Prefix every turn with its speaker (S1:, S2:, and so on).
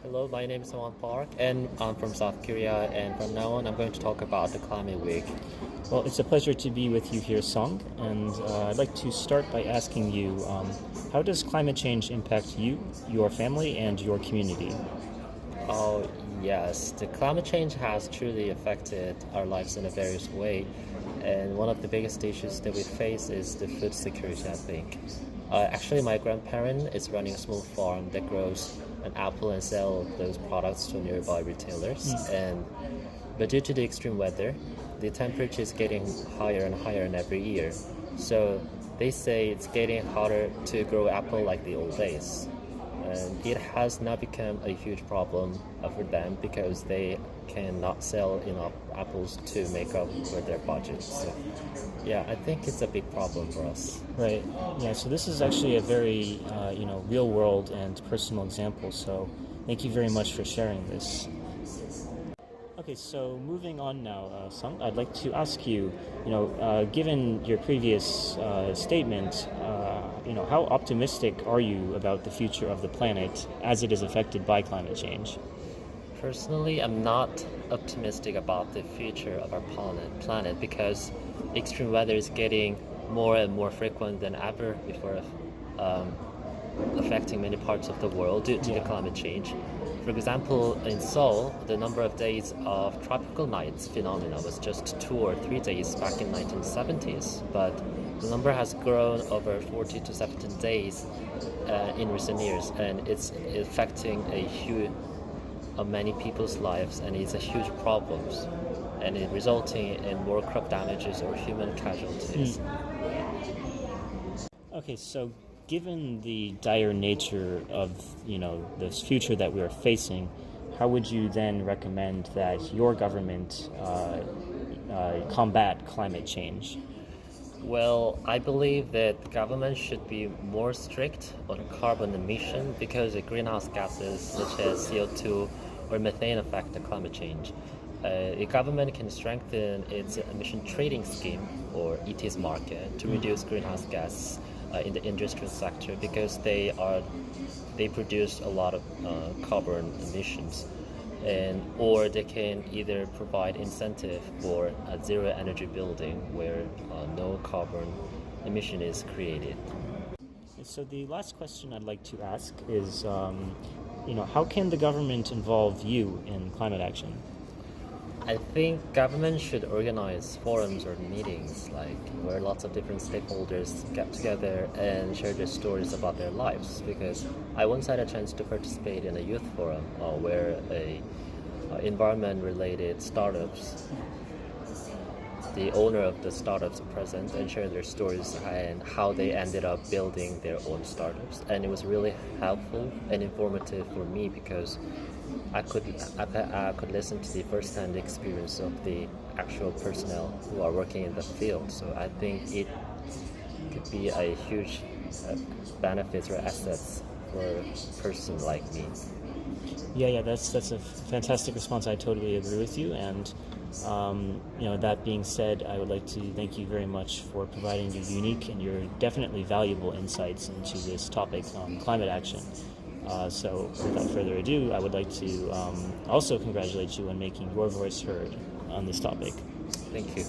S1: Hello, my name is Sunghwan and I'm from South Korea. And from now on, I'm going to talk about the climate week.
S2: Well, it's a pleasure to be with you here, Song, and I'd like to start by asking you, how does climate change impact you, your family, and your community?
S1: Oh, yes, the climate change has truly affected our lives in a various way. And one of the biggest issues that we face is the food security, I think. Actually, my grandparent is running a small farm that grows an apple and sell those products to nearby retailers. But due to the extreme weather, the temperature is getting higher and higher in every year. So they say it's getting harder to grow apple like the old days. And it has now become a huge problem for them because they cannot sell enough apples to make up for their budget. So, yeah, I think it's a big problem for us.
S2: Right. Yeah. So this is actually a very, real world and personal example. So thank you very much for sharing this. Okay, so moving on now, Sung, I'd like to ask you, given your previous statement, how optimistic are you about the future of the planet as it is affected by climate change?
S1: Personally, I'm not optimistic about the future of our planet because extreme weather is getting more and more frequent than ever before, affecting many parts of the world due to the climate change. For example, in Seoul, the number of days of tropical nights phenomena was just 2 or 3 days back in 1970s, but the number has grown over 40 to 70 days in recent years, and it's affecting many people's lives, and it's a huge problem, and it resulting in more crop damages or human casualties.
S2: Okay, so given the dire nature of this future that we are facing, how would you then recommend that your government combat climate change?
S1: Well, I believe that the government should be more strict on carbon emission because the greenhouse gases such as CO2 or methane affect the climate change. The government can strengthen its emission trading scheme or ETS market to reduce greenhouse gas in the industrial sector because they produce a lot of carbon emissions, or they can either provide incentive for a zero energy building where no carbon emission is created.
S2: So the last question I'd like to ask is, how can the government involve you in climate action?
S1: I think government should organize forums or meetings where lots of different stakeholders get together and share their stories about their lives, because I once had a chance to participate in a youth forum where environment related startups, the owner of the startups are present and share their stories and how they ended up building their own startups, and it was really helpful and informative for me because I could listen to the first-hand experience of the actual personnel who are working in the field. So I think it could be a huge benefits or assets for a person like me.
S2: Yeah, that's a fantastic response. I totally agree with you. And that being said, I would like to thank you very much for providing your unique and your definitely valuable insights into this topic on climate action. So without further ado, I would like to also congratulate you on making your voice heard on this topic.
S1: Thank you.